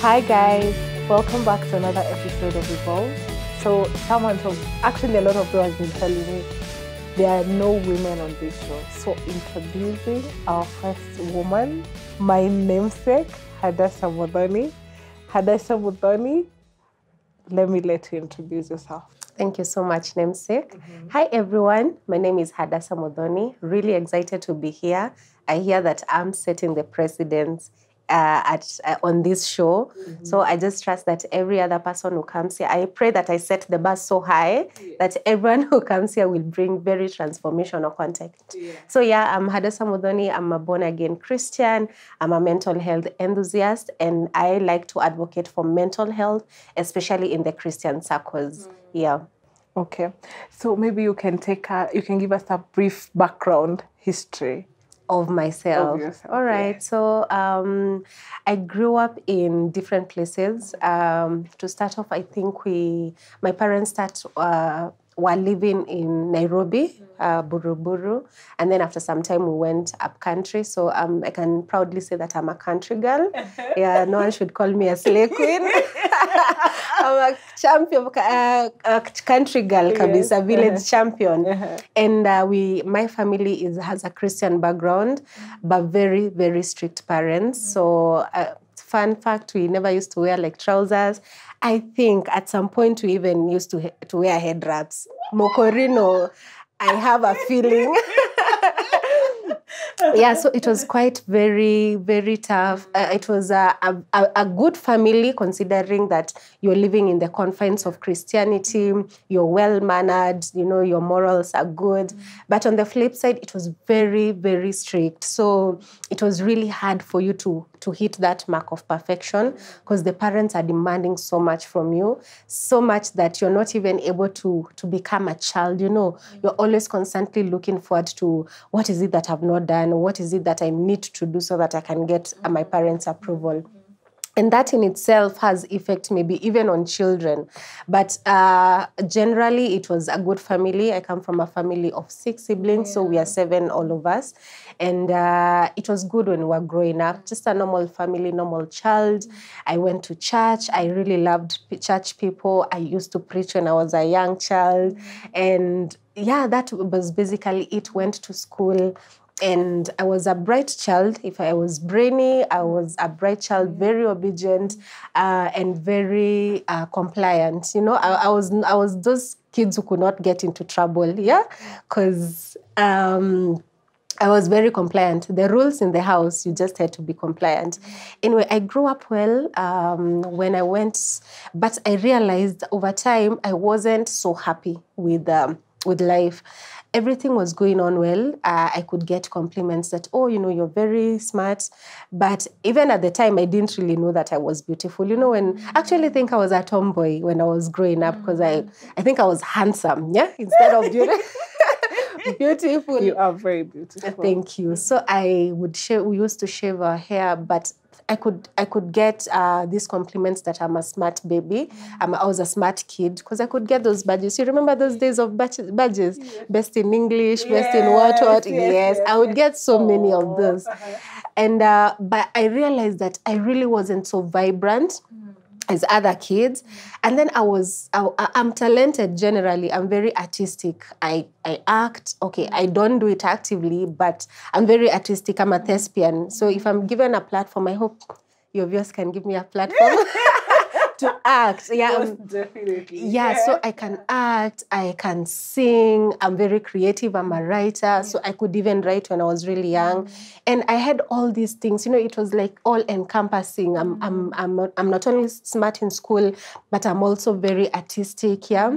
Hi guys, welcome back to another episode of Evolve. So actually a lot of people have been telling me there are no women on this show. So introducing our first woman, my namesake, Hadassah Modoni. Hadassah Modoni, let me let you introduce yourself. Thank you so much, namesake. Hi everyone, my name is Hadassah Modoni. Really excited to be here. I hear that I'm setting the precedence on this show. So I just trust that every other person who comes here, I pray that I set the bar so high that everyone who comes here will bring very transformational content. So yeah, I'm Hadassah Modoni. I'm a born-again Christian. I'm a mental health enthusiast, and I like to advocate for mental health, especially in the Christian circles. Yeah. Okay. So maybe you can give us a brief background history of myself. All right. Yeah. So I grew up in different places. To start off, I think my parents were living in Nairobi, Buruburu, and then after some time we went up country. So I can proudly say that I'm a country girl. Yeah, no one should call me a slay queen. I'm a champion, a country girl, kabisa, a village champion. And my family has a Christian background, but very, very strict parents. So fun fact, we never used to wear like trousers. I think at some point we even used to wear head wraps. Mokorino, I have a feeling. Yeah, so it was quite very, very tough. It was a good family, considering that you're living in the confines of Christianity, you're well-mannered, your morals are good. But on the flip side, it was very, very strict. So it was really hard for you to hit that mark of perfection, because the parents are demanding so much from you, so much that you're not even able to become a child. You're always constantly looking forward to, what is it that I've not done? What is it that I need to do so that I can get my parents' approval? And that in itself has effect maybe even on children. But generally, it was a good family. I come from a family of 6 siblings, so we are 7, all of us. And it was good when we were growing up, just a normal family, normal child. I went to church. I really loved church people. I used to preach when I was a young child. And yeah, that was basically it. Went to school. And I was a bright child. If I was brainy, I was a bright child, very obedient and very compliant. I was those kids who could not get into trouble, yeah? Because I was very compliant. The rules in the house, you just had to be compliant. Anyway, I grew up well when I went, but I realized over time I wasn't so happy with life. Everything was going on well. I could get compliments that, you're very smart. But even at the time, I didn't really know that I was beautiful. I actually think I was a tomboy when I was growing up, because I think I was handsome, yeah, instead of beautiful. You are very beautiful. Thank you. So we used to shave our hair, but I could get these compliments that I'm a smart baby. I was a smart kid, because I could get those badges. You remember those days of badges? Yes. Best in English, best in what? Yes. I would get so many of those. And but I realized that I really wasn't so vibrant. as other kids. And then I'm talented generally. I'm very artistic. I act. Okay, I don't do it actively, but I'm very artistic. I'm a thespian. So if I'm given a platform, I hope your viewers can give me a platform to act. Yeah, Most definitely. yeah, so I can act, I can sing, I'm very creative, I'm a writer, so I could even write when I was really young. And I had all these things, it was like all encompassing. I'm not only smart in school, but I'm also very artistic, yeah.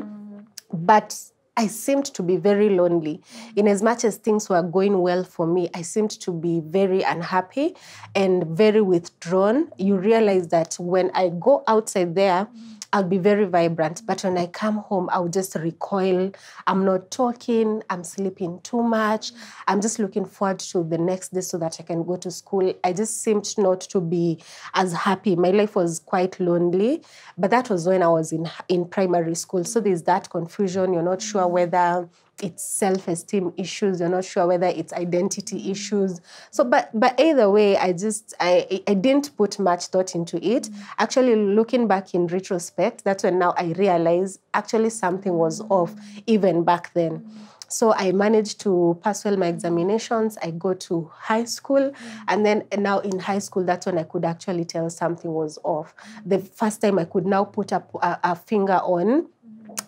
But I seemed to be very lonely. In as much as things were going well for me, I seemed to be very unhappy and very withdrawn. You realize that when I go outside there, I'll be very vibrant. But when I come home, I'll just recoil. I'm not talking. I'm sleeping too much. I'm just looking forward to the next day so that I can go to school. I just seemed not to be as happy. My life was quite lonely. But that was when I was in primary school. So there's that confusion. You're not sure whether it's self-esteem issues. You're not sure whether it's identity issues. So, but either way, I didn't put much thought into it. Actually, looking back in retrospect, that's when now I realize actually something was off even back then. So I managed to pass well my examinations. I go to high school. And then now in high school, that's when I could actually tell something was off. The first time I could now put a finger on,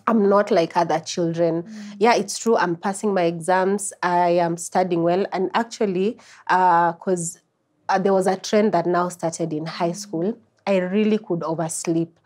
I'm not like other children. Yeah, it's true. I'm passing my exams. I am studying well. And actually, because there was a trend that now started in high school, I really could oversleep.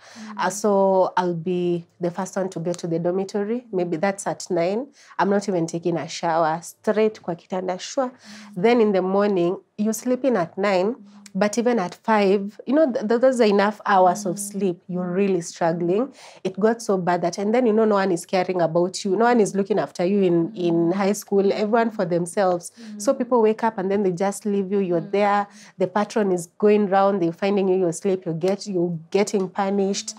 So I'll be the first one to get to the dormitory. Maybe that's at 9. I'm not even taking a shower. Straight kwa kitanda shwa. Then in the morning, you're sleeping at 9. But even at 5, those are enough hours of sleep. You're really struggling. It got so bad that, and then, no one is caring about you. No one is looking after you in high school, everyone for themselves. So people wake up and then they just leave you. You're there. The patron is going round. They're finding you asleep. You're getting punished.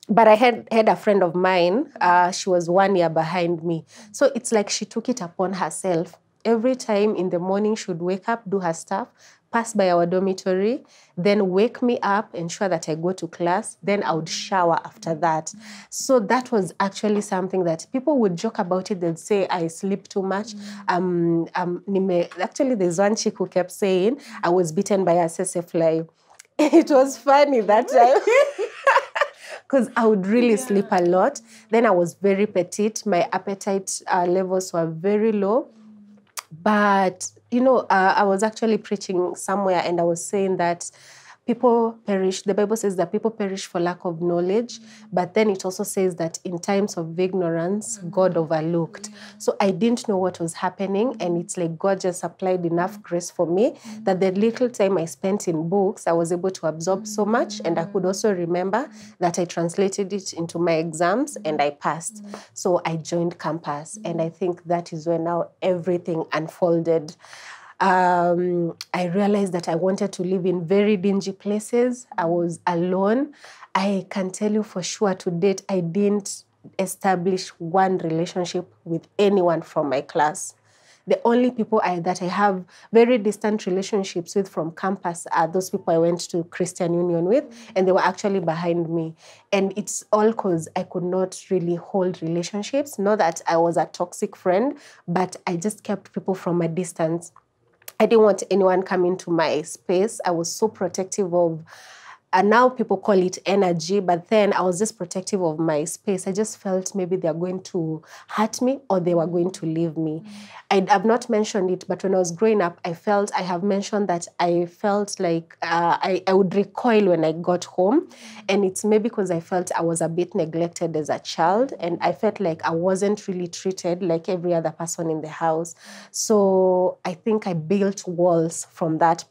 But I had a friend of mine. She was 1 year behind me. So it's like she took it upon herself. Every time in the morning, she would wake up, do her stuff, pass by our dormitory, then wake me up, ensure that I go to class, then I would shower after that. So that was actually something that people would joke about it. They'd say, I sleep too much. Actually, there's one chick who kept saying, I was bitten by a tsetse fly. It was funny that time. Because I would really sleep a lot. Then I was very petite. My appetite levels were very low. But, I was actually preaching somewhere and I was saying that people perish. The Bible says that people perish for lack of knowledge. But then it also says that in times of ignorance, God overlooked. So I didn't know what was happening. And it's like God just applied enough grace for me that the little time I spent in books, I was able to absorb so much. And I could also remember that I translated it into my exams and I passed. So I joined campus. And I think that is when now everything unfolded. I realized that I wanted to live in very dingy places. I was alone. I can tell you for sure to date, I didn't establish one relationship with anyone from my class. The only people that I have very distant relationships with from campus are those people I went to Christian Union with, and they were actually behind me. And it's all because I could not really hold relationships. Not that I was a toxic friend, but I just kept people from a distance. I didn't want anyone coming to my space. I was so protective of, and now people call it energy, but then I was just protective of my space. I just felt maybe they're going to hurt me or they were going to leave me. I've not mentioned it, but when I was growing up, I have mentioned that I felt like I would recoil when I got home. And it's maybe because I felt I was a bit neglected as a child. And I felt like I wasn't really treated like every other person in the house. So I think I built walls from that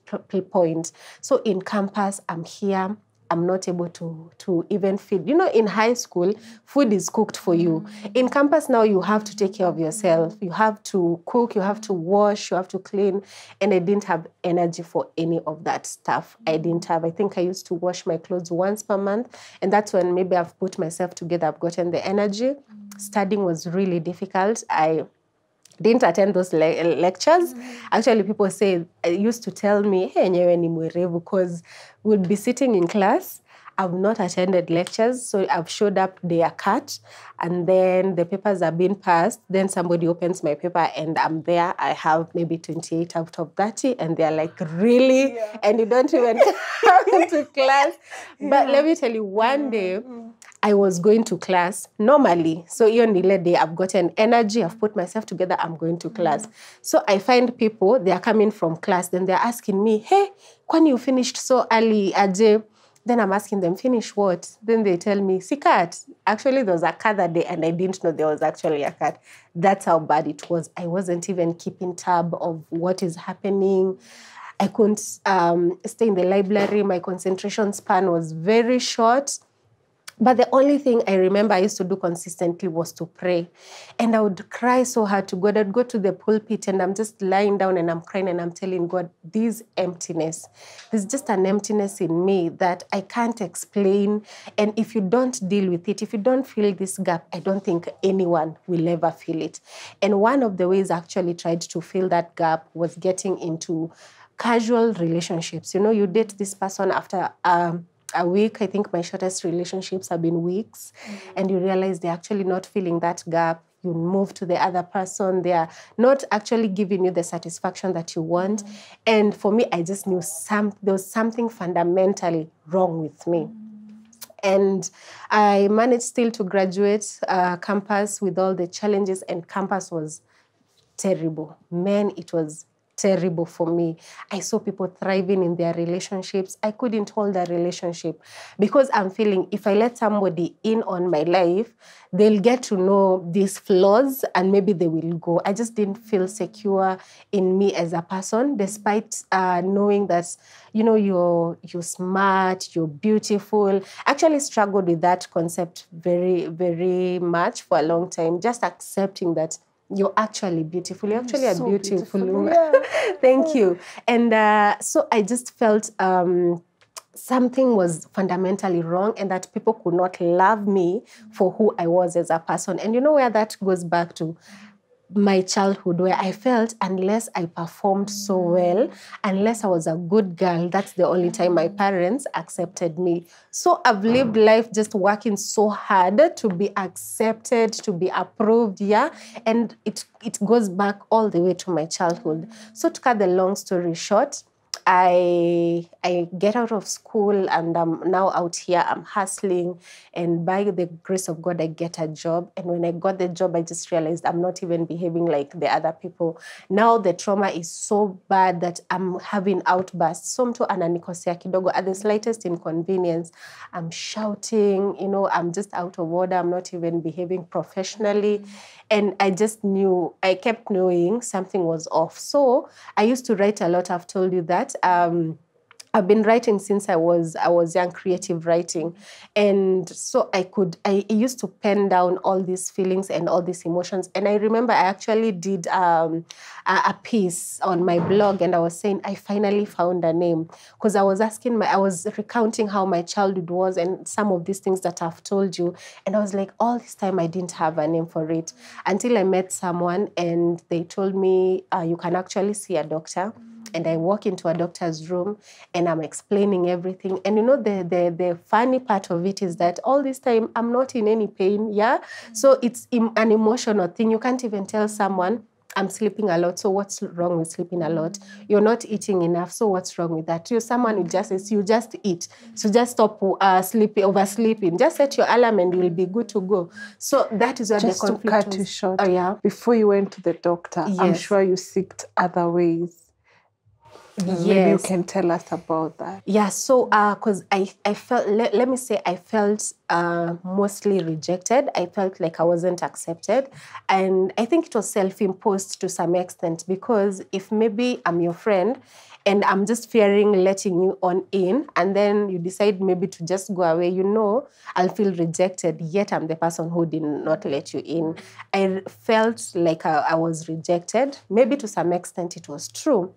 point. So in campus, I'm here. I'm not able to even feed. In high school, food is cooked for you. In campus now, you have to take care of yourself. You have to cook, you have to wash, you have to clean. And I didn't have energy for any of that stuff. I think I used to wash my clothes once per month. And that's when maybe I've put myself together, I've gotten the energy. Studying was really difficult. I didn't attend those lectures. Actually, people used to tell me, hey, nyewe ni mwerevu, because we'd be sitting in class I've not attended lectures, so I've showed up, they are cut, and then the papers are being passed. Then somebody opens my paper and I'm there. I have maybe 28 out of 30, and they're like, really? Yeah. And you don't even come into class. Yeah. But let me tell you, one day, I was going to class normally. So even the day, I've gotten energy, I've put myself together, I'm going to class. So I find people, they are coming from class, then they're asking me, hey, when you finished so early, Ajay? Then I'm asking them, finish what? Then they tell me, see cat. Actually, there was a cat that day, and I didn't know there was actually a cat. That's how bad it was. I wasn't even keeping tab of what is happening. I couldn't stay in the library. My concentration span was very short. But the only thing I remember I used to do consistently was to pray. And I would cry so hard to God. I'd go to the pulpit and I'm just lying down and I'm crying and I'm telling God, this emptiness, there's just an emptiness in me that I can't explain. And if you don't deal with it, if you don't fill this gap, I don't think anyone will ever feel it. And one of the ways I actually tried to fill that gap was getting into casual relationships. You know, you date this person after a week. I think my shortest relationships have been weeks. And you realize they're actually not filling that gap. You move to the other person. They are not actually giving you the satisfaction that you want. And for me, I just knew there was something fundamentally wrong with me. And I managed still to graduate campus with all the challenges, and campus was terrible. Man, it was terrible for me. I saw people thriving in their relationships. I couldn't hold a relationship because I'm feeling if I let somebody in on my life, they'll get to know these flaws and maybe they will go. I just didn't feel secure in me as a person, despite knowing that, you know, you're smart, you're beautiful. I actually struggled with that concept very, very much for a long time, just accepting that you're actually beautiful. You're actually so a beautiful woman. Yeah. Thank you. And so I just felt something was fundamentally wrong and that people could not love me for who I was as a person. And you know where that goes back to? My childhood, where I felt unless I performed so well, unless I was a good girl, that's the only time my parents accepted me. So I've lived life just working so hard to be accepted, to be approved, yeah? And it goes back all the way to my childhood. So to cut the long story short, I get out of school and I'm now out here, I'm hustling, and by the grace of God, I get a job. And when I got the job, I just realized I'm not even behaving like the other people. Now the trauma is so bad that I'm having outbursts. So mtu ananikosea kidogo at the slightest inconvenience. I'm shouting, you know, I'm just out of order. I'm not even behaving professionally. And I just knew, I kept knowing something was off. So I used to write a lot. I've told you that. I've been writing since I was young, creative writing. And so I used to pen down all these feelings and all these emotions. And I remember I actually did a piece on my blog and I was saying, I finally found a name. Because I was recounting how my childhood was and some of these things that I've told you. And I was like, all this time I didn't have a name for it until I met someone and they told me, you can actually see a doctor. And I walk into a doctor's room and I'm explaining everything. And you know, the funny part of it is that all this time I'm not in any pain, yeah? So it's an emotional thing. You can't even tell someone, I'm sleeping a lot, so what's wrong with sleeping a lot? You're not eating enough, so what's wrong with that? You're someone who just says, you just eat. So just stop oversleeping. Just set your alarm and you'll be good to go. So that is where just the conflict to cut you short. Oh, yeah. Before you went to the doctor, yes. I'm sure you sought other ways. Yes. Maybe you can tell us about that. Yeah, so because I felt, let me say, I felt mostly rejected. I felt like I wasn't accepted. And I think it was self-imposed to some extent because if maybe I'm your friend and I'm just fearing letting you on in and then you decide maybe to just go away, you know, I'll feel rejected, yet I'm the person who did not let you in. I felt like I was rejected. Maybe to some extent it was true.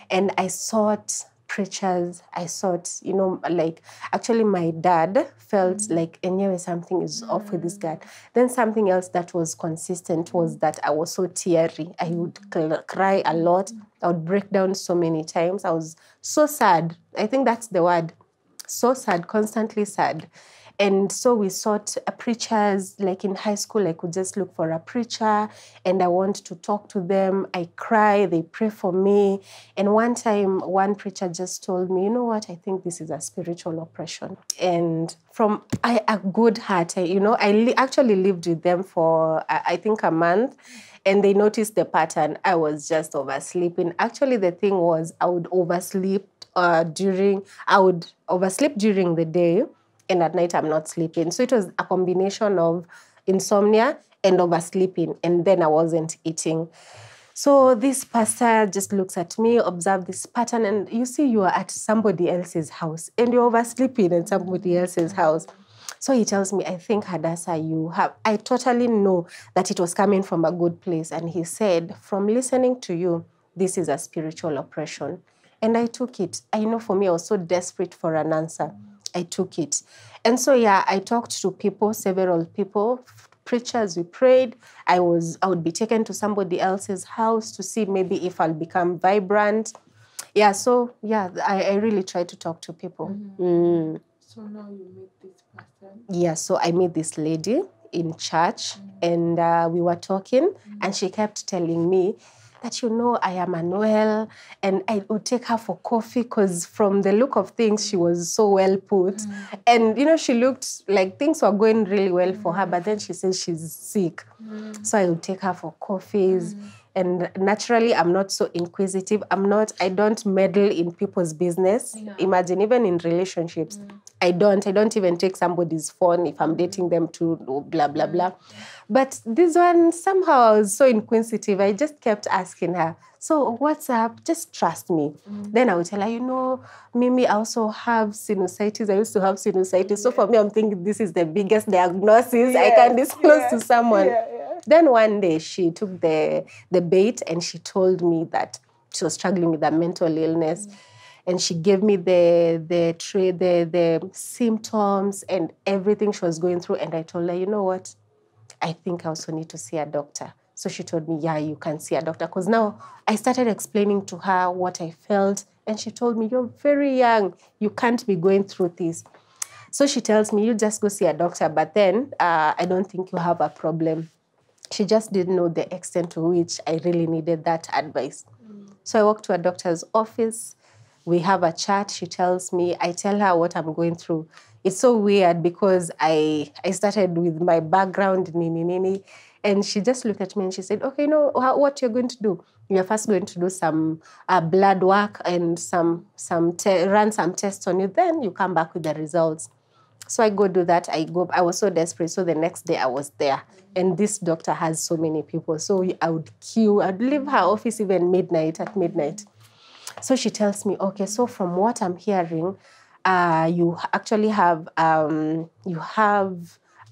And I sought preachers. I sought, you know, like actually my dad felt like anyway something is off with this guy. Then something else that was consistent was that I was so teary. I would cry a lot. I would break down so many times. I was so sad. I think that's the word. so sad, constantly sad. And so we sought preachers, like in high school, I could just look for a preacher and I want to talk to them. I cry, they pray for me. And one time, one preacher just told me, you know what, I think this is a spiritual oppression. And from a good heart, I actually lived with them for, I think, a month. And they noticed the pattern. I was just oversleeping. Actually, the thing was I would oversleep during the day. And at night, I'm not sleeping. So it was a combination of insomnia and oversleeping. And then I wasn't eating. So this pastor just looks at me, observe this pattern. And you see, you are at somebody else's house. And you're oversleeping in somebody else's house. So he tells me, I think, Hadassah, I totally know that it was coming from a good place. And he said, from listening to you, this is a spiritual oppression. And I took it. I know for me, I was so desperate for an answer. I took it. And so, I talked to people, several people, preachers, we prayed. I would be taken to somebody else's house to see maybe if I'll become vibrant. I really tried to talk to people. Mm-hmm. So now you meet this person? Yeah, so I met this lady in church and we were talking and she kept telling me that, I am unwell and I would take her for coffee because from the look of things, she was so well put. And, she looked like things were going really well for her, but then she says she's sick. So I would take her for coffees. And naturally, I'm not so inquisitive. I don't meddle in people's business. Yeah. Imagine, even in relationships, I don't even take somebody's phone if I'm dating them to blah, blah, blah. But this one, somehow I was so inquisitive. I just kept asking her, so what's up? Just trust me. Then I would tell her, Mimi, I also have sinusitis. I used to have sinusitis. So for me, I'm thinking this is the biggest diagnosis I can disclose to someone. Then one day she took the bait and she told me that she was struggling with a mental illness. And she gave me the symptoms and everything she was going through. And I told her, you know what? I think I also need to see a doctor. So she told me, yeah, you can see a doctor. Because now I started explaining to her what I felt. And she told me, you're very young. You can't be going through this. So she tells me, you just go see a doctor. But then I don't think you have a problem. She just didn't know the extent to which I really needed that advice. So I walked to a doctor's office. We have a chat. She tells me, I tell her what I'm going through. It's so weird because I started with my background, and she just looked at me and she said, okay, what you're going to do? You're first going to do some blood work and run some tests on you. Then you come back with the results. So I go do that. I was so desperate. So the next day I was there. And this doctor has so many people. So I would queue. I'd leave her office even at midnight. So she tells me, okay, so from what I'm hearing, you actually have a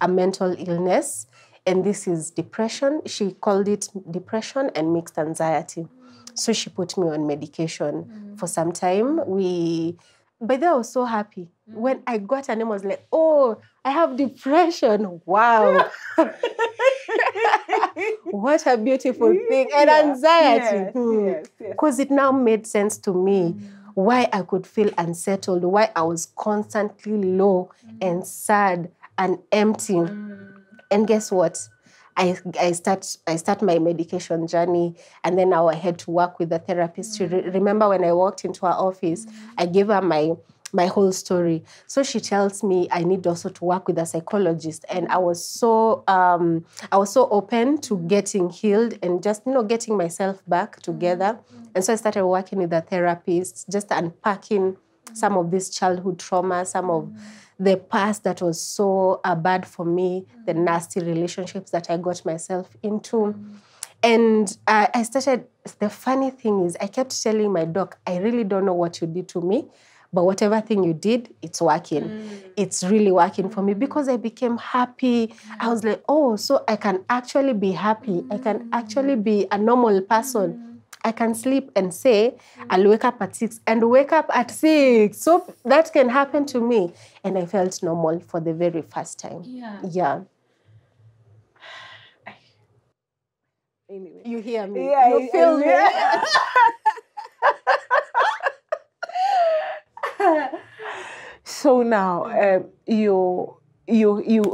mental illness, and this is depression. She called it depression and mixed anxiety. So she put me on medication for some time. But I was so happy. When I got her name, I was like, oh, I have depression. Wow. What a beautiful thing. And anxiety. Because it now made sense to me why I could feel unsettled, why I was constantly low and sad and empty. And guess what? I start my medication journey, and then now I had to work with the therapist. She remember when I walked into her office, I gave her my whole story. So she tells me I need also to work with a psychologist, and I was so open to getting healed and just getting myself back together. And so I started working with a therapist, just unpacking some of this childhood trauma, some of the past that was so bad for me, the nasty relationships that I got myself into. And I started, the funny thing is, I kept telling my doc, I really don't know what you did to me, but whatever thing you did, it's working. It's really working for me because I became happy. I was like, oh, so I can actually be happy. I can actually be a normal person. I can sleep and say, I'll wake up at 6 and wake up at 6. So that can happen to me. And I felt normal for the very first time. Yeah. Anyway. You hear me? Yeah, you feel me? So now you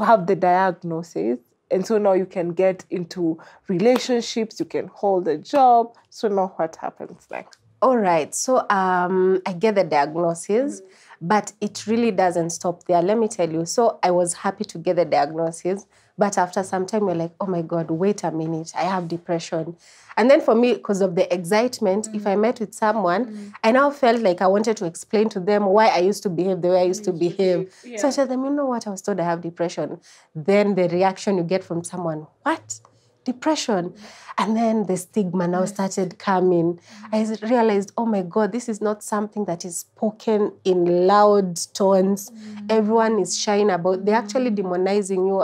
have the diagnosis, and so now you can get into relationships, you can hold a job. So now what happens next? All right. So I get the diagnosis, but it really doesn't stop there. Let me tell you. So I was happy to get the diagnosis, but after some time, you're like, oh my God, wait a minute, I have depression. And then for me, because of the excitement, if I met with someone, I now felt like I wanted to explain to them why I used to behave the way I used to behave. Yeah. So I told them, you know what, I was told I have depression. Then the reaction you get from someone, what? Depression. And then the stigma now started coming. I realized, oh my God, this is not something that is spoken in loud tones. Everyone is shying about. They're actually demonizing you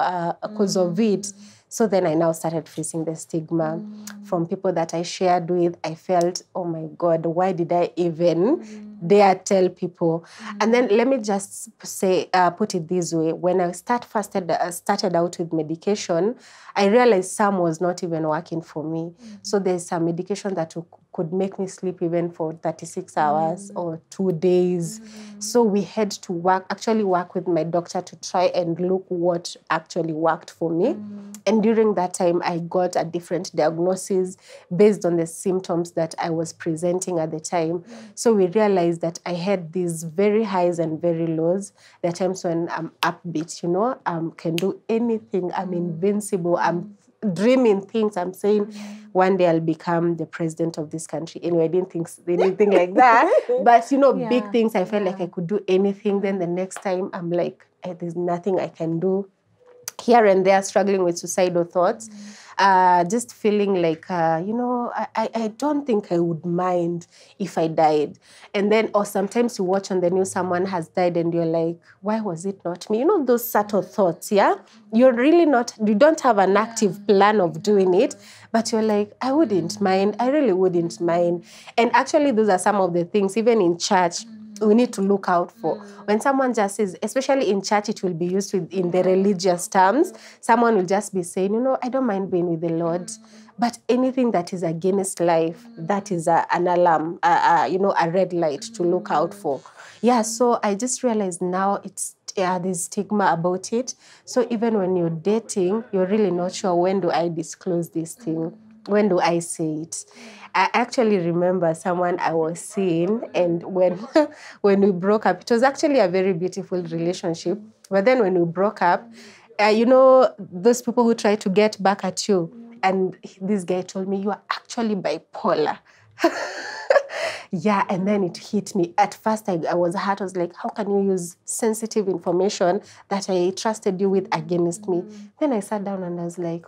because of it. So then I now started facing the stigma from people that I shared with. I felt, oh my God, why did I even dare tell people? And then let me just say, put it this way. When I started out with medication, I realized some was not even working for me. So there's some medication that could make me sleep even for 36 hours or 2 days. So we had to actually work with my doctor to try and look what actually worked for me. And during that time, I got a different diagnosis based on the symptoms that I was presenting at the time. So we realized that I had these very highs and very lows. There are times when I'm upbeat, can do anything. I'm invincible. I'm dreaming things. I'm saying one day I'll become the president of this country. Anyway, I didn't think anything like that. But, big things, I felt like I could do anything. Then the next time I'm like, there's nothing I can do. Here and there, struggling with suicidal thoughts, just feeling like, I don't think I would mind if I died. And then, or sometimes you watch on the news, someone has died and you're like, why was it not me? Those subtle thoughts, yeah? You're really not, you don't have an active plan of doing it, but you're like, I wouldn't mind. I really wouldn't mind. And actually, those are some of the things, even in church, we need to look out for. When someone just says, especially in church, it will be used in the religious terms. Someone will just be saying, I don't mind being with the Lord. But anything that is against life, that is an alarm, a red light to look out for. Yeah, so I just realized now there's stigma about it. So even when you're dating, you're really not sure, when do I disclose this thing? When do I say it? I actually remember someone I was seeing, and when we broke up, it was actually a very beautiful relationship. But then when we broke up, those people who try to get back at you, and this guy told me, you are actually bipolar. Yeah, and then it hit me. At first, I was hurt. I was like, how can you use sensitive information that I trusted you with against me? Then I sat down and I was like,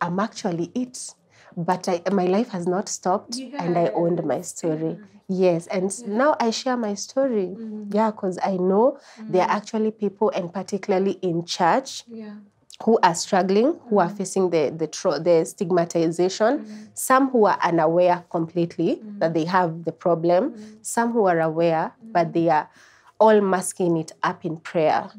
I'm actually it. But my life has not stopped, and I owned my story. Yes, and now I share my story. Yeah, because I know there are actually people, and particularly in church, who are struggling, who are facing the stigmatization. Some who are unaware completely that they have the problem. Some who are aware, but they are all masking it up in prayer.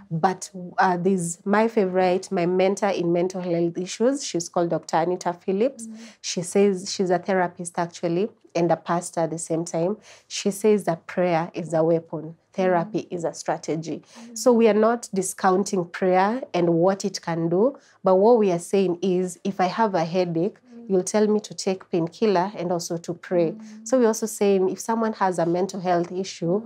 But there's my favorite, my mentor in mental health issues. She's called Dr. Anita Phillips. She says, she's a therapist actually, and a pastor at the same time. She says that prayer is a weapon. Therapy is a strategy. So we are not discounting prayer and what it can do, but what we are saying is, if I have a headache, you'll tell me to take painkiller and also to pray. So we're also saying, if someone has a mental health issue,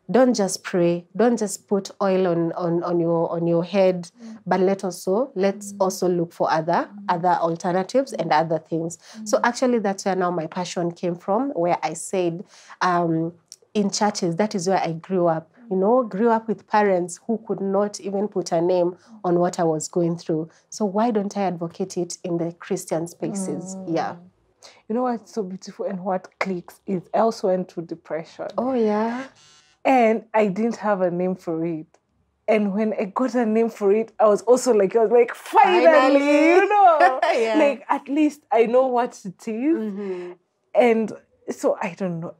don't just pray. Don't just put oil on your head, but let's also look for other alternatives and other things. So actually, that's where now my passion came from, where I said, in churches, that is where I grew up. Grew up with parents who could not even put a name on what I was going through. So why don't I advocate it in the Christian spaces? Yeah. You know what's so beautiful and what clicks is I also went through depression. Oh, yeah. And I didn't have a name for it. And when I got a name for it, I was like, finally, Yeah. Like, at least I know what it is. And so, I don't know.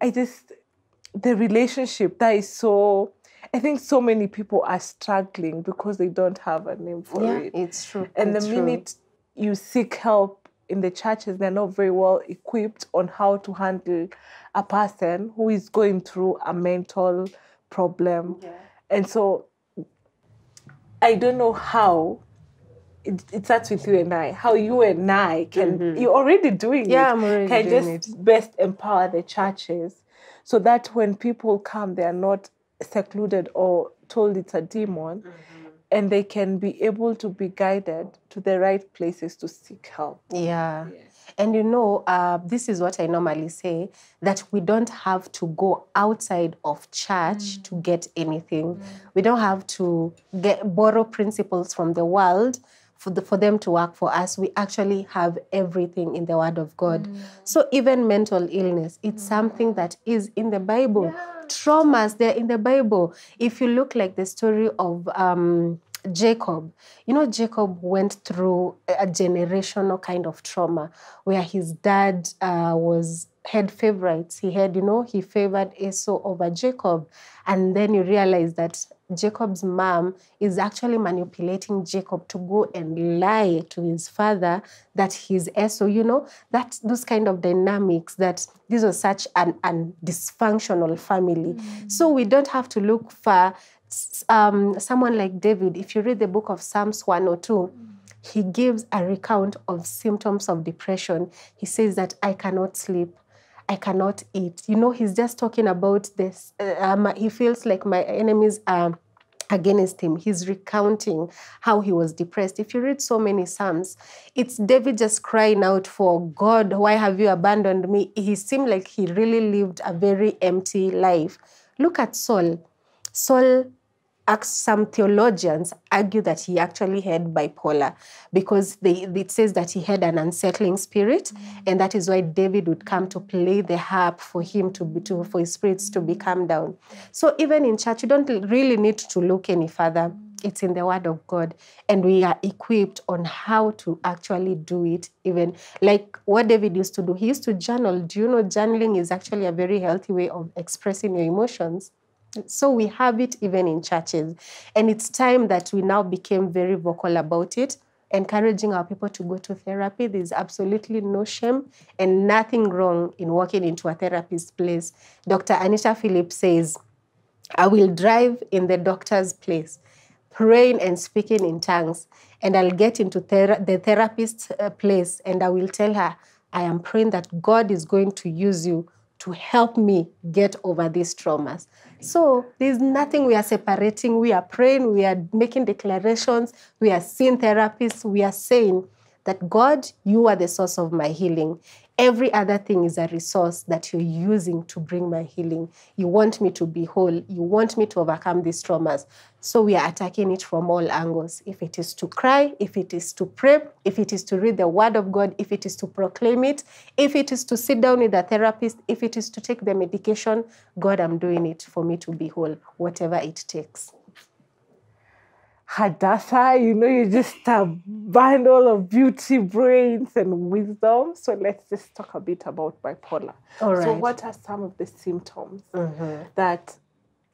The relationship, that is so, I think so many people are struggling because they don't have a name for it. It's true. And the minute you seek help in the churches, they're not very well equipped on how to handle a person who is going through a mental problem. And so I don't know how it starts with you and I, how you and I can, you're already doing it. I'm already can doing just best empower the churches so that when people come, they are not secluded or told it's a demon, and they can be able to be guided to the right places to seek help. Yeah. And this is what I normally say, that we don't have to go outside of church to get anything. We don't have to borrow principles from the world for them to work for us. We actually have everything in the Word of God. So even mental illness, it's something that is in the Bible. Traumas, they're in the Bible. If you look like the story of Jacob, Jacob went through a generational kind of trauma where his dad had favorites. He favored Esau over Jacob. And then you realize that Jacob's mom is actually manipulating Jacob to go and lie to his father that he's Esau. That those kind of dynamics, that this was such an dysfunctional family. So we don't have to look for someone like David. If you read the book of Psalms 102, he gives a recount of symptoms of depression. He says that I cannot sleep, I cannot eat. He's just talking about this. He feels like my enemies are against him. He's recounting how he was depressed. If you read so many Psalms, it's David just crying out for God, why have you abandoned me? He seemed like he really lived a very empty life. Look at Saul. Some theologians argue that he actually had bipolar because it says that he had an unsettling spirit, and that is why David would come to play the harp for him for his spirits to be calmed down. So even in church, you don't really need to look any further. It's in the Word of God, and we are equipped on how to actually do it. Even like what David used to do, he used to journal. Do you know journaling is actually a very healthy way of expressing your emotions? So we have it even in churches. And it's time that we now became very vocal about it, encouraging our people to go to therapy. There's absolutely no shame and nothing wrong in walking into a therapist's place. Dr. Anita Phillips says, I will drive in the doctor's place, praying and speaking in tongues, and I'll get into the therapist's place, and I will tell her, I am praying that God is going to use you to help me get over these traumas. So there's nothing we are separating. We are praying, we are making declarations, we are seeing therapists, we are saying that God, you are the source of my healing. Every other thing is a resource that you're using to bring my healing. You want me to be whole. You want me to overcome these traumas. So we are attacking it from all angles. If it is to cry, if it is to pray, if it is to read the Word of God, if it is to proclaim it, if it is to sit down with a therapist, if it is to take the medication, God, I'm doing it for me to be whole, whatever it takes. Hadassah, you're just a bundle of beauty, brains, and wisdom. So let's just talk a bit about bipolar. All right. So what are some of the symptoms that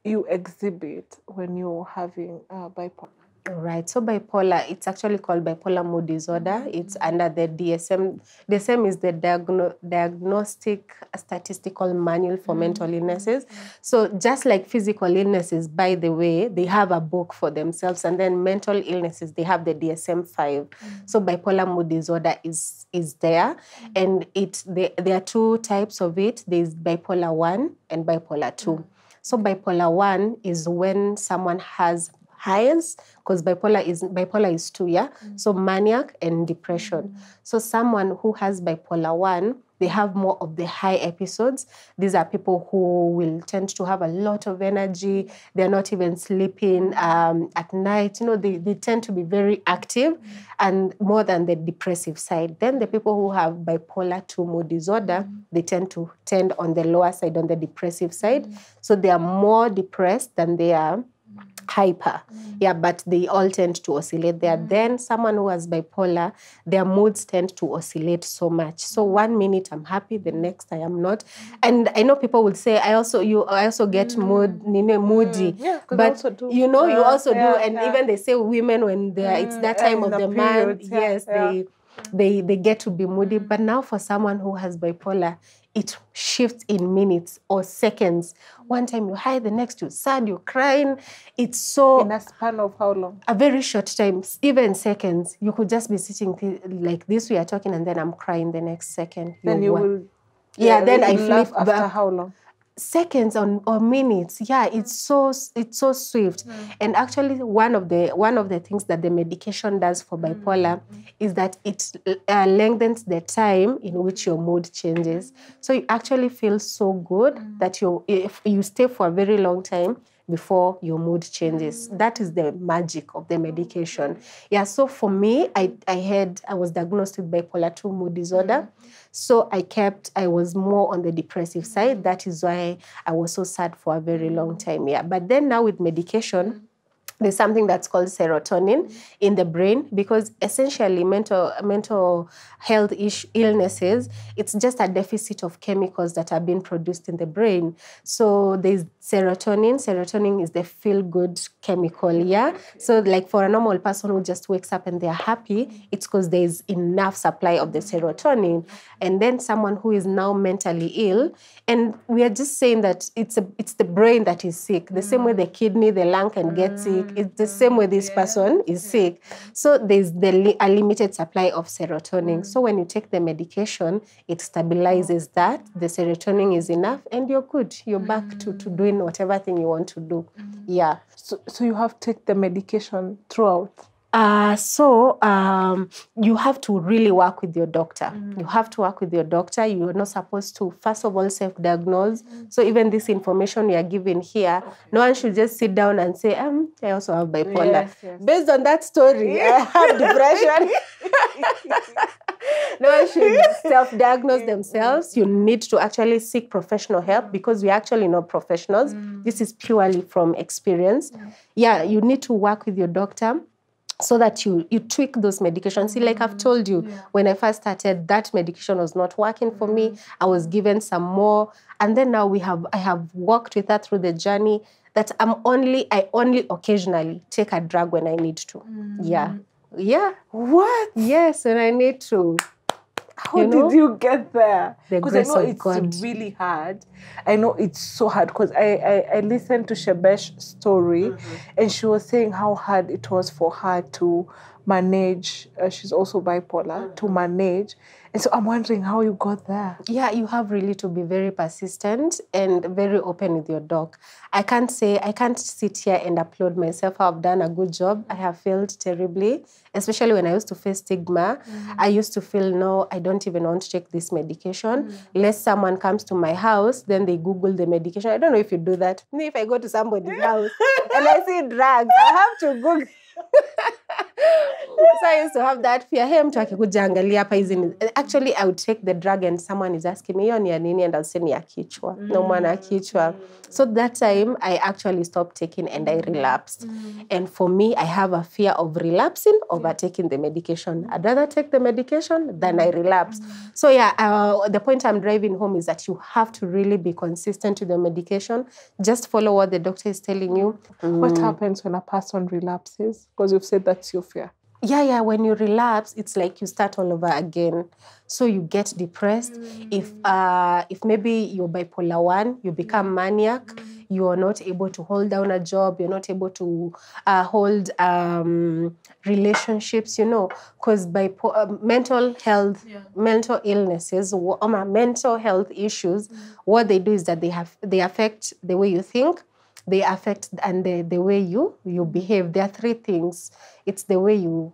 you exhibit when you're having bipolar? All right. So bipolar, it's actually called bipolar mood disorder. It's under the DSM. DSM is the Diagnostic Statistical Manual for Mental Illnesses. So just like physical illnesses, by the way, they have a book for themselves. And then mental illnesses, they have the DSM-5. So bipolar mood disorder is there. And there are two types of it. There's bipolar 1 and bipolar 2. So bipolar 1 is when someone has highs, because bipolar is 2, yeah? So maniac and depression. So someone who has bipolar 1, they have more of the high episodes. These are people who will tend to have a lot of energy. They're not even sleeping at night. They tend to be very active and more than the depressive side. Then the people who have bipolar 2 mood disorder, they tend on the lower side, on the depressive side. So they are more depressed than they are hyper. Yeah, but they all tend to oscillate there. Then someone who has bipolar, their moods tend to oscillate so much. So 1 minute I'm happy, the next I am not. And I know people would say, I also get moody. Yeah, but I also do. You also do. And even they say women, when it's that time of the month, they get to be moody. But now for someone who has bipolar, it shifts in minutes or seconds. One time you're high, the next you're sad, you're crying. It's so... In a span of how long? A very short time, even seconds. You could just be sitting like this, we are talking, and then I'm crying the next second. Then you will... Yeah, then I laugh flip after back. how long? Seconds or minutes. Yeah, it's so swift. And actually one of the things that the medication does for bipolar is that it lengthens the time in which your mood changes. So you actually feel so good that if you stay for a very long time before your mood changes. That is the magic of the medication. Yeah, so for me, I was diagnosed with bipolar 2 mood disorder. So I was more on the depressive side. That is why I was so sad for a very long time. Yeah, but then now with medication, there's something that's called serotonin in the brain, because essentially mental health illnesses, it's just a deficit of chemicals that are being produced in the brain. So there's serotonin. Serotonin is the feel-good chemical, yeah? So like for a normal person who just wakes up and they're happy, it's because there's enough supply of the serotonin. And then someone who is now mentally ill, and we are just saying that it's the brain that is sick. The same way the kidney, the lung can get sick, it's the same way this person is sick. So there's a limited supply of serotonin. So when you take the medication, it stabilizes that. The serotonin is enough and you're good. You're back to doing whatever thing you want to do. Yeah. So you have to take the medication throughout? You have to really work with your doctor. You have to work with your doctor. You are not supposed to, first of all, self-diagnose. So even this information we are given here, no one should just sit down and say, I also have bipolar. Yes. Based on that story, I have depression. No one should self-diagnose themselves. You need to actually seek professional help, because we're actually not professionals. This is purely from experience. Yeah, you need to work with your doctor, so that you tweak those medications. See, like I've told you, when I first started, that medication was not working for me. I was given some more. And then now I have walked with her through the journey that I only occasionally take a drug when I need to. Yeah. Yeah. What? Yes, when I need to. How did you get there? Because I know it's really hard. I know it's so hard, because I listened to Shebesh's story, and she was saying how hard it was for her to manage. She's also bipolar, to manage. And so I'm wondering how you got there. Yeah, you have really to be very persistent and very open with your doc. I can't sit here and applaud myself. I've done a good job. I have failed terribly, especially when I used to face stigma. I used to feel, no, I don't even want to take this medication. Unless someone comes to my house, then they Google the medication. I don't know if you do that. If I go to somebody's house and I see drugs, I have to Google. So I used to have that fear. Hey, mtu akikuja angalia hapa hizi. Actually, I would take the drug and someone is asking me, hiyo ni ya nini? And I'll say ni ya kichwa. No mwana kichwa. So that time, I actually stopped taking and I relapsed. And for me, I have a fear of relapsing over taking the medication. I'd rather take the medication than I relapse. So yeah, the point I'm driving home is that you have to really be consistent with the medication. Just follow what the doctor is telling you. What happens when a person relapses? Because you've said that's your fear. Yeah. When you relapse, it's like you start all over again. So you get depressed. If maybe you're bipolar 1, you become maniac. You are not able to hold down a job. You're not able to hold relationships. Because mental health, mental illnesses, mental health issues, what they do is that they affect the way you think. They affect and the way you behave. There are 3 things. It's the way you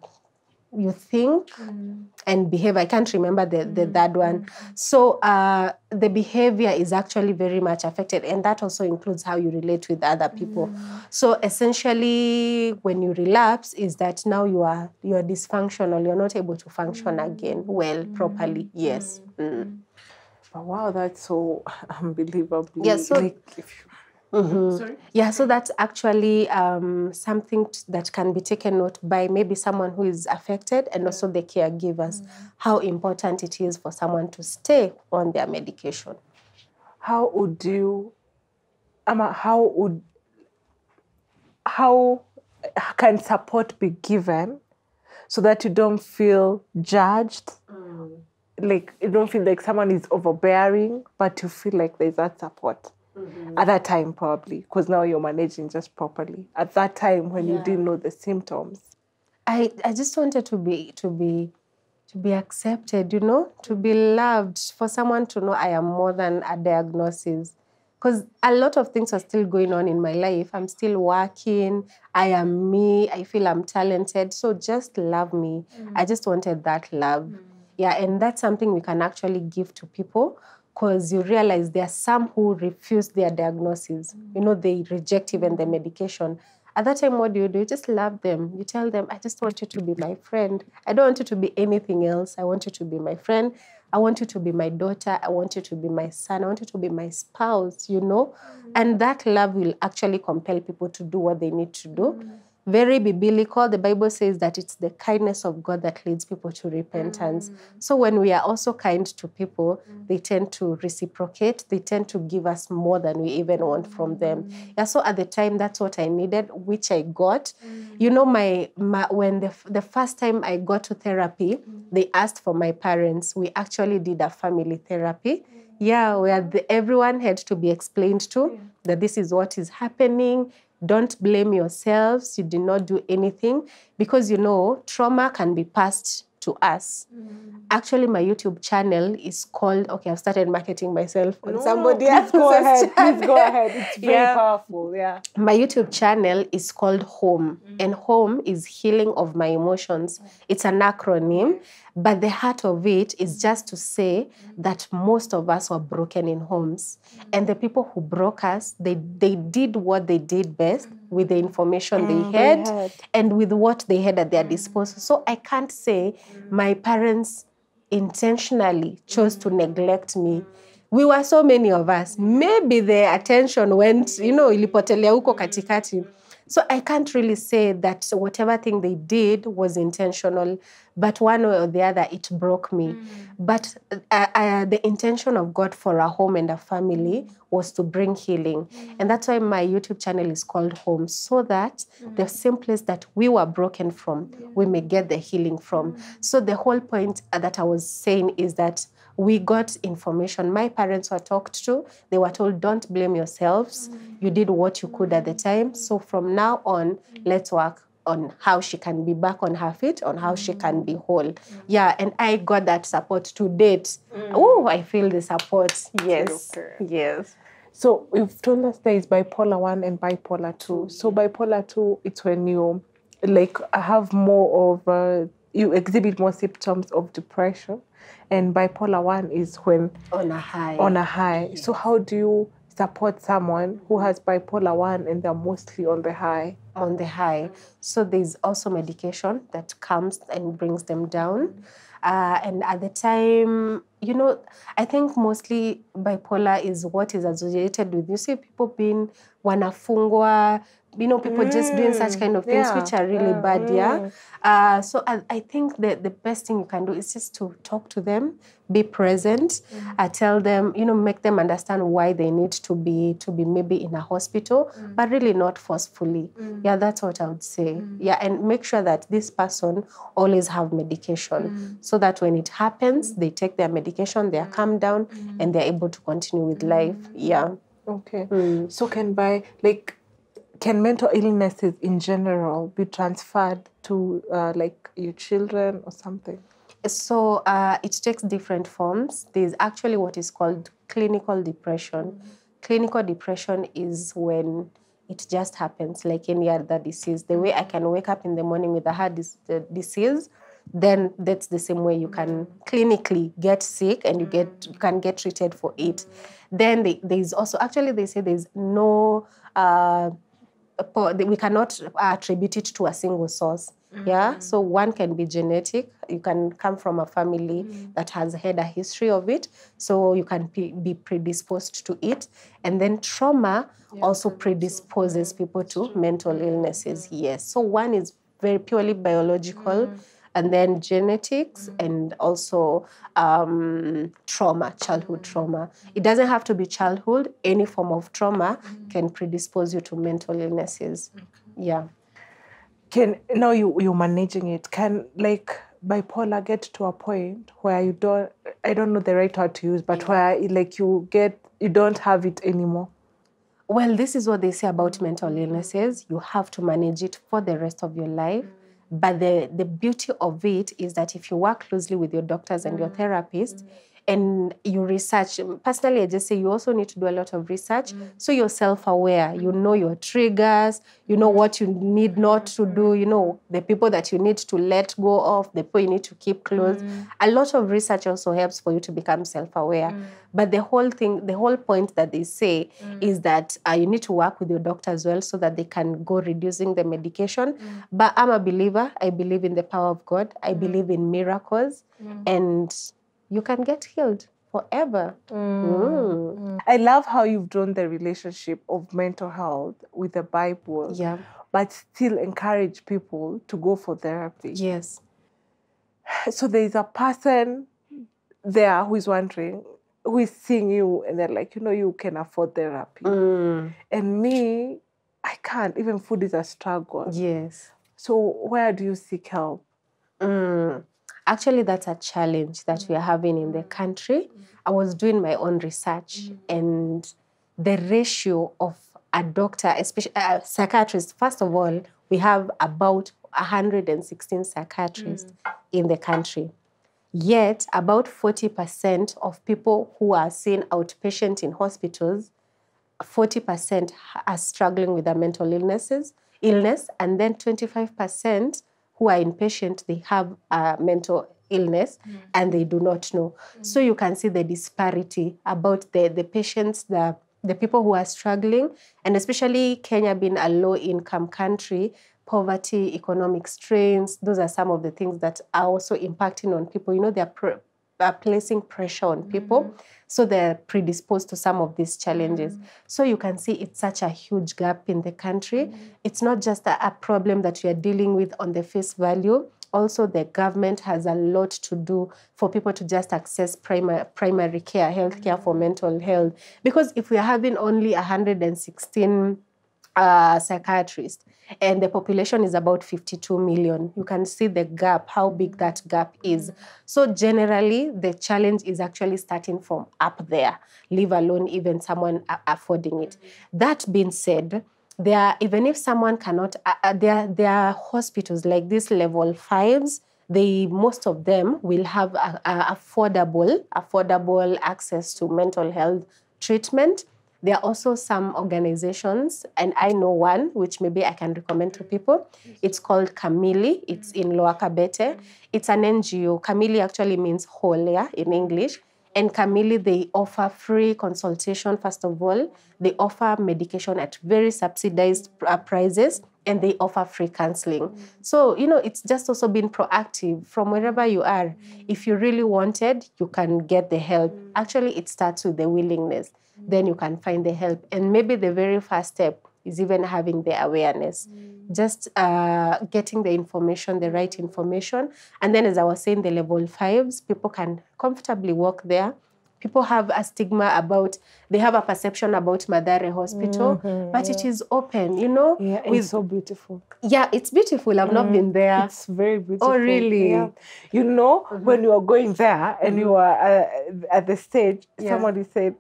think and behave. I can't remember the third one. So the behavior is actually very much affected, and that also includes how you relate with other people. So essentially, when you relapse, is that now you are dysfunctional. You're not able to function again properly. Yes. Oh, wow, that's so unbelievable. Yeah. So. Sorry? Yeah, so that's actually something that can be taken note by maybe someone who is affected and also the caregivers, how important it is for someone to stay on their medication. How can support be given so that you don't feel judged. Like you don't feel like someone is overbearing, but you feel like there's that support. At that time, probably, because now you're managing just properly. At that time, when you didn't know the symptoms, I just wanted to be accepted, you know, to be loved, for someone to know I am more than a diagnosis. Because a lot of things are still going on in my life. I'm still working. I am me. I feel I'm talented. So just love me. I just wanted that love. Yeah, and that's something we can actually give to people, because you realize there are some who refuse their diagnosis. You know, they reject even the medication. At that time, what do? You just love them. You tell them, I just want you to be my friend. I don't want you to be anything else. I want you to be my friend. I want you to be my daughter. I want you to be my son. I want you to be my spouse, you know? And that love will actually compel people to do what they need to do. Very biblical. The Bible says that it's the kindness of God that leads people to repentance. So when we are also kind to people, they tend to reciprocate. They tend to give us more than we even want from them. Yeah. So at the time, that's what I needed, which I got. You know, when the first time I got to therapy, they asked for my parents. We actually did a family therapy. Yeah, where everyone had to be explained to that this is what is happening. Don't blame yourselves. You did not do anything, because, you know, trauma can be passed to us. Actually, my YouTube channel is called, okay, I've started marketing myself on somebody else's Go ahead. channel. Please go ahead. It's very powerful. Yeah. My YouTube channel is called Home, and Home is healing of my emotions. It's an acronym, but the heart of it is just to say that most of us were broken in homes. And the people who broke us, they did what they did best with the information they had and with what they had at their disposal. So I can't say my parents intentionally chose to neglect me. We were so many of us. Maybe the attention went, you know, ilipotelea huko katikati. So I can't really say that whatever thing they did was intentional, but one way or the other, it broke me. But the intention of God for a home and a family was to bring healing. And that's why my YouTube channel is called Home, so that the same place that we were broken from, we may get the healing from. So the whole point that I was saying is that we got information. My parents were talked to. They were told, don't blame yourselves. You did what you could at the time. So from now on, let's work on how she can be back on her feet, on how she can be whole. Yeah, and I got that support to date. Oh, I feel the support. Yes, yes. So you've told us there is bipolar 1 and bipolar 2. So bipolar 2, it's when you have more of, you exhibit more symptoms of depression. And bipolar 1 is when on a high. Yes. So how do you support someone who has bipolar 1 and they're mostly on the high? On the high. So there's also medication that comes and brings them down. And at the time, you know, I think mostly bipolar is what is associated with, you see people being wanafungwa, you know, people just doing such kind of things, which are really bad, So I think that the best thing you can do is just to talk to them, be present, tell them, you know, make them understand why they need to be maybe in a hospital, but really not forcefully. Yeah, that's what I would say. Yeah, and make sure that this person always have medication, so that when it happens, they take their medication, they are calmed down, and they're able to continue with life. Yeah. Okay. So can mental illnesses in general be transferred to your children or something? So it takes different forms. There's actually what is called clinical depression. Clinical depression is when it just happens like any other disease. The way I can wake up in the morning with a heart disease, then that's the same way you can clinically get sick and you can get treated for it. Then there's also, actually they say there's no, we cannot attribute it to a single source. Yeah, so one can be genetic. You can come from a family that has had a history of it, so you can be predisposed to it. And then trauma also predisposes people to mental illnesses. Yes, so one is very purely biological, and then genetics, and also trauma, childhood trauma. It doesn't have to be childhood. Any form of trauma can predispose you to mental illnesses. Yeah. now you're managing it. Can like bipolar get to a point where you don't, I don't know the right word to use, but where like you don't have it anymore? Well, this is what they say about mental illnesses. You have to manage it for the rest of your life. But the beauty of it is that if you work closely with your doctors and your therapist, and you research, personally, I just say you also need to do a lot of research. So you're self-aware, you know your triggers, you know what you need not to do, you know the people that you need to let go of, the people you need to keep close. A lot of research also helps for you to become self-aware. But the whole point that they say is that you need to work with your doctor as well so that they can go reducing the medication. But I'm a believer. I believe in the power of God. I believe in miracles. And you can get healed forever. I love how you've drawn the relationship of mental health with the Bible, but still encourage people to go for therapy. Yes. So there's a person there who is wondering, who is seeing you, and they're like, you can afford therapy. And me, I can't. Even food is a struggle. Yes. So where do you seek help? Actually, that's a challenge that we are having in the country. I was doing my own research, and the ratio of a doctor, especially a psychiatrist, first of all, we have about 116 psychiatrists in the country. Yet, about 40% of people who are seen outpatient in hospitals, 40% are struggling with their mental illness, and then 25% who are inpatient, they have a mental illness and they do not know. So you can see the disparity about the patients, the people who are struggling, and especially Kenya being a low-income country, poverty, economic strains, those are some of the things that are also impacting on people. They're placing pressure on people, so they're predisposed to some of these challenges. So you can see it's such a huge gap in the country. It's not just a problem that we are dealing with on the face value. Also, the government has a lot to do for people to just access primary care, health care for mental health. Because if we are having only 116 psychiatrists, and the population is about 52 million. You can see the gap, how big that gap is. So generally, the challenge is actually starting from up there, leave alone even someone affording it. That being said, even if someone cannot, there are hospitals like these level 5s, most of them will have affordable access to mental health treatment. There are also some organizations, and I know one, which maybe I can recommend to people. It's called Kamili. It's in Lower Kabete. It's an NGO. Kamili actually means whole, in English. And Kamili, they offer free consultation, first of all. They offer medication at very subsidized prices, and they offer free counseling. So, it's just also being proactive from wherever you are. If you really wanted, you can get the help. Actually, it starts with the willingness. Then you can find the help. And maybe the very first step is even having the awareness. Just getting the information, the right information. And then, as I was saying, the level 5s, people can comfortably walk there. People have a stigma they have a perception about Mathare Hospital, but it is open, Yeah, it's so beautiful. Yeah, it's beautiful. I've not been there. It's very beautiful. Oh, really? Yeah. When you are going there and you are at the stage, somebody said,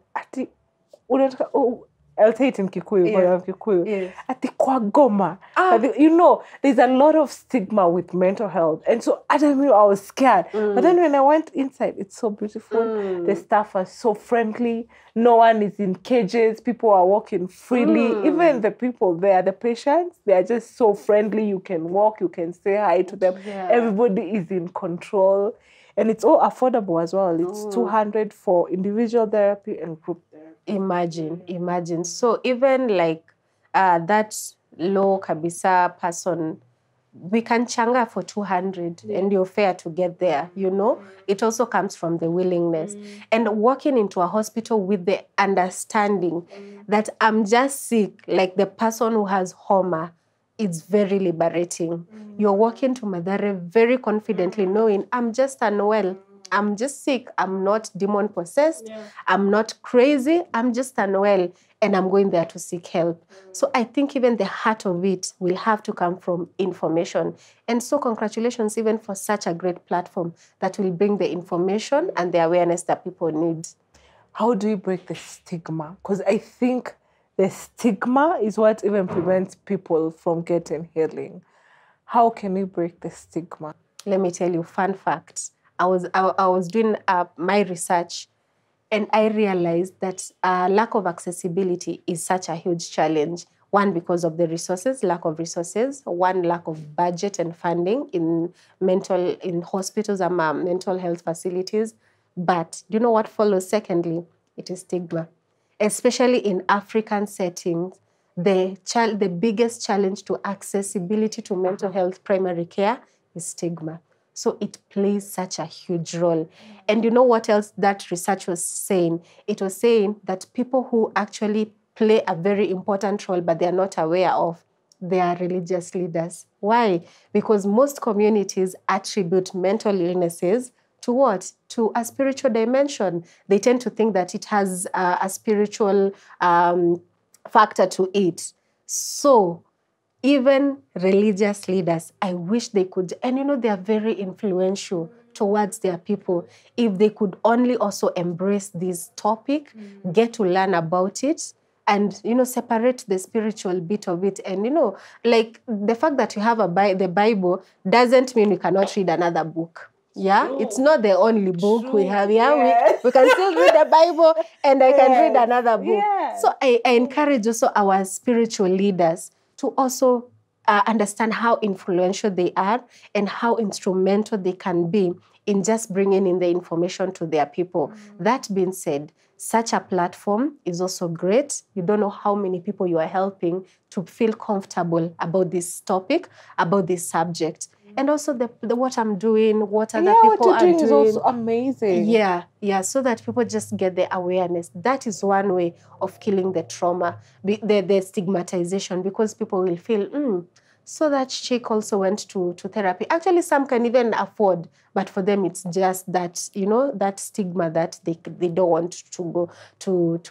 I'll say it in Kikuyu, but I'm Kikuyu. Yes. Ati kwa goma. There's a lot of stigma with mental health. And so I was scared. But then when I went inside, it's so beautiful. The staff are so friendly. No one is in cages. People are walking freely. Even the people there, the patients, they are just so friendly. You can walk, you can say hi to them. Yeah. Everybody is in control. And it's all affordable as well. It's 200 for individual therapy and group therapy. Imagine. So even like that low kabisa person, we can changa for 200 and you're fair to get there, It also comes from the willingness. And walking into a hospital with the understanding that I'm just sick, like the person who has homa, it's very liberating. You're walking to Mathare very confidently knowing I'm just unwell. I'm just sick. I'm not demon possessed. I'm not crazy. I'm just unwell, and I'm going there to seek help. So I think even the heart of it will have to come from information. And so congratulations even for such a great platform that will bring the information and the awareness that people need. How do you break the stigma? Because I think the stigma is what even prevents people from getting healing. How can we break the stigma? Let me tell you, fun fact. I was doing my research, and I realized that lack of accessibility is such a huge challenge. One, because of the resources, lack of resources. One, lack of budget and funding in hospitals and mental health facilities. But do you know what follows? Secondly, it is stigma, especially in African settings. The biggest challenge to accessibility to mental health primary care is stigma. So it plays such a huge role. And you know what else that research was saying? It was saying that people who actually play a very important role, but they're not aware of, they are religious leaders. Why? Because most communities attribute mental illnesses to what? To a spiritual dimension. They tend to think that it has a spiritual factor to it. So even religious leaders, I wish they could, and they are very influential towards their people. If they could only also embrace this topic, get to learn about it, and separate the spiritual bit of it. And like the fact that you have the Bible doesn't mean you cannot read another book. Yeah, true. It's not the only book true. We have. Yeah, yes. we can still read the Bible, and I can read another book. Yes. So I encourage also our spiritual leaders to also understand how influential they are and how instrumental they can be in just bringing in the information to their people. That being said, such a platform is also great. You don't know how many people you are helping to feel comfortable about this topic, about this subject. And also the what I'm doing, what other people are doing. Is also amazing. Yeah, so that people just get the awareness. That is one way of killing the trauma, the stigmatization, because people will feel, so that chick also went to therapy. Actually, some can even afford, but for them it's just that, that stigma that they don't want to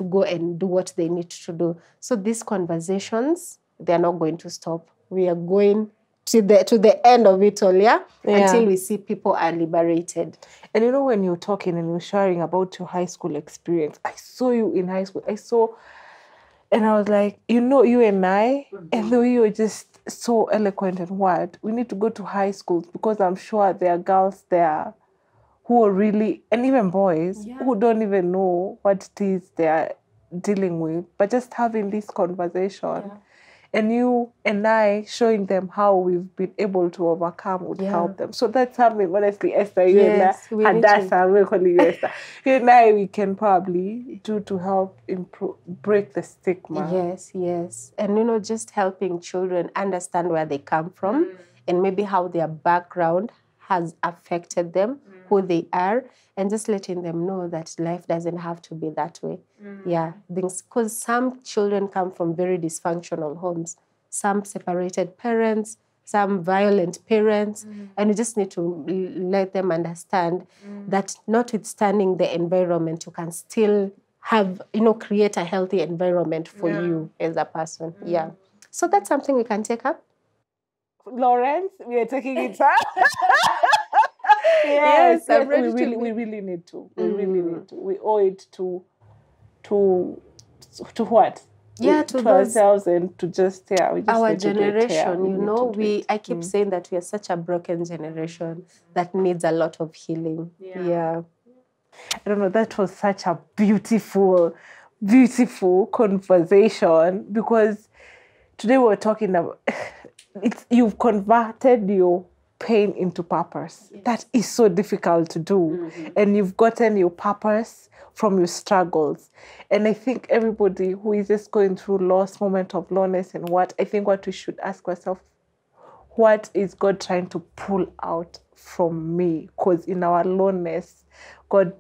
go and do what they need to do. So these conversations, they're not going to stop. We are going to the end of it all, until we see people are liberated. And when you're talking and you're sharing about your high school experience, I saw you in high school. And I was like, you and I, and the way you were just so eloquent and what, we need to go to high schools, because I'm sure there are girls there who are really, and even boys, who don't even know what it is they're dealing with, but just having this conversation. Yeah. And you and I showing them how we've been able to overcome would help them. So that's something, honestly, Esther, you and I, Hadassah, we're calling you Esther. You and I, we can probably do to help break the stigma. Yes. And, just helping children understand where they come from and maybe how their background has affected them, who they are, and just letting them know that life doesn't have to be that way. Yeah, because some children come from very dysfunctional homes, some separated parents, some violent parents, and you just need to let them understand that notwithstanding the environment, you can still have, create a healthy environment for you as a person. Yeah. So that's something we can take up. Lawrence, we are taking it up. Yes, we really need to. We really need to. We owe it to what? Yeah, to ourselves and to just our generation. I keep saying that we are such a broken generation that needs a lot of healing. Yeah. I don't know. That was such a beautiful conversation, because today we're talking about you've converted your pain into purpose. Yes. That is so difficult to do. And you've gotten your purpose from your struggles. And I think everybody who is just going through loss, moment of loneliness and what we should ask ourselves, what is God trying to pull out from me? Because in our loneliness, God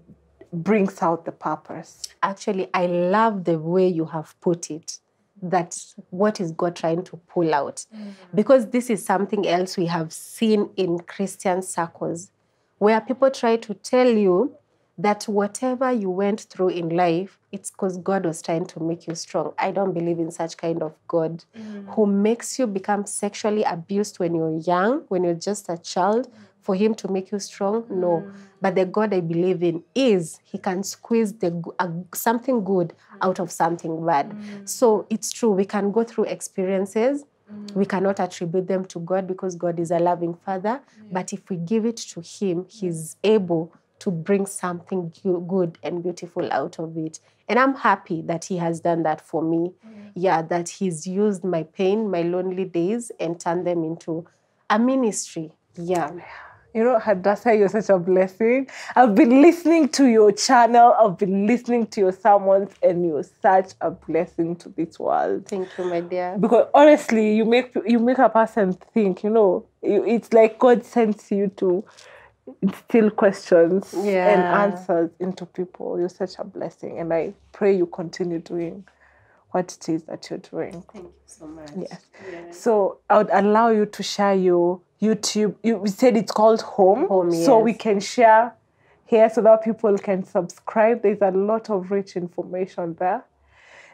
brings out the purpose. Actually, I love the way you have put it. That what is God trying to pull out? Because this is something else we have seen in Christian circles. where people try to tell you that whatever you went through in life, it's because God was trying to make you strong. I don't believe in such kind of God who makes you become sexually abused when you're young, when you're just a child, for him to make you strong. No. But the God I believe in is he can squeeze something good out of something bad. So it's true, we can go through experiences. We cannot attribute them to God because God is a loving Father. But if we give it to him, he's able to bring something good and beautiful out of it. And I'm happy that he has done that for me. Yeah, that he's used my pain, my lonely days, and turned them into a ministry. Yeah. You know, Hadassah, you're such a blessing. I've been listening to your channel. I've been listening to your sermons, and you're such a blessing to this world. Thank you, my dear. Because honestly, you make a person think. You know, it's like God sends you to instill questions and answers into people. You're such a blessing, and I pray you continue doing what it is that you're doing. Thank you so much. Yes. So I would allow you to share your YouTube. You said it's called Home. So we can share here so that people can subscribe. There's a lot of rich information there.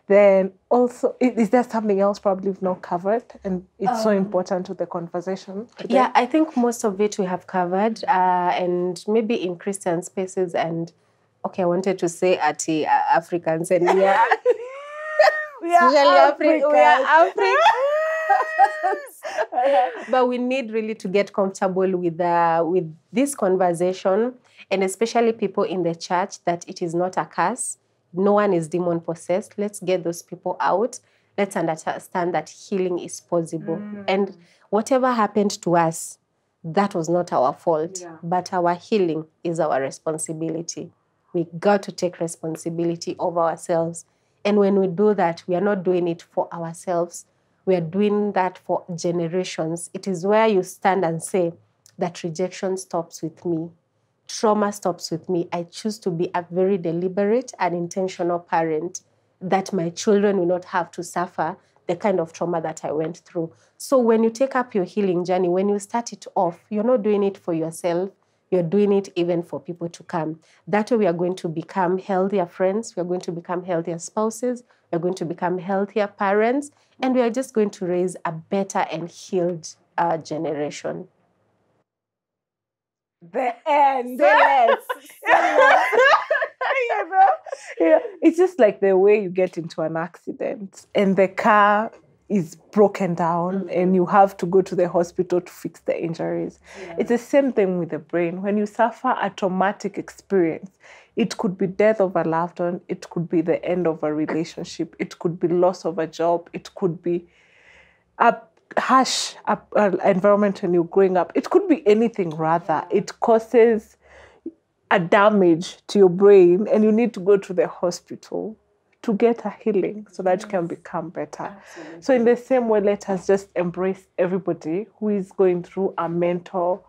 Then also, is there something else probably we've not covered and it's so important to the conversation today? Yeah, I think most of it we have covered, and maybe in Christian spaces and, okay, I wanted to say at Africans, and we are Africans. We are Africans. But we need really to get comfortable with this conversation, and especially people in the church, that it is not a curse. No one is demon possessed. Let's get those people out. Let's understand that healing is possible. And whatever happened to us, that was not our fault. But our healing is our responsibility. We got to take responsibility of ourselves. And when we do that, we are not doing it for ourselves. We are doing that for generations. It is where you stand and say that rejection stops with me. Trauma stops with me. I choose to be a very deliberate and intentional parent, that my children will not have to suffer the kind of trauma that I went through. So when you take up your healing journey, when you start it off, you're not doing it for yourself. You're doing it even for people to come. That way we are going to become healthier friends. We are going to become healthier spouses. We are going to become healthier parents. And we are just going to raise a better and healed generation. The end. It's just like the way you get into an accident and the car is broken down and you have to go to the hospital to fix the injuries. It's the same thing with the brain. When you suffer a traumatic experience, it could be death of a loved one, it could be the end of a relationship, it could be loss of a job, it could be a harsh environment when you're growing up. It could be anything rather. It causes a damage to your brain and you need to go to the hospital to get a healing so that you can become better. Absolutely. So in the same way, let us just embrace everybody who is going through a mental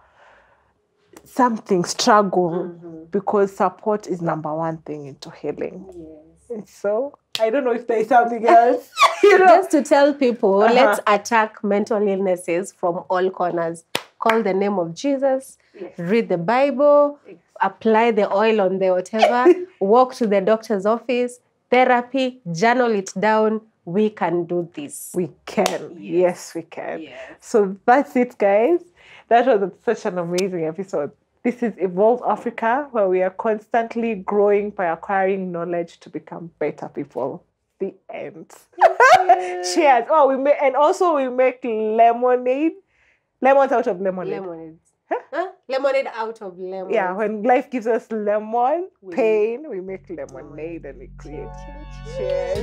struggle, because support is number one thing into healing. So I don't know if there is something else. Just to tell people, let's attack mental illnesses from all corners. Call the name of Jesus, read the Bible, apply the oil on the whatever, walk to the doctor's office, therapy, journal it down. We can do this. We can. Yes, we can. So that's it, guys. That was such an amazing episode. This is Evolve Africa, where we are constantly growing by acquiring knowledge to become better people. The end. Cheers. Oh, we make lemonade. Lemons out of lemonade. Lemonade. Huh? Lemonade out of lemon. Yeah, when life gives us pain, we make lemonade and we create. Cheers.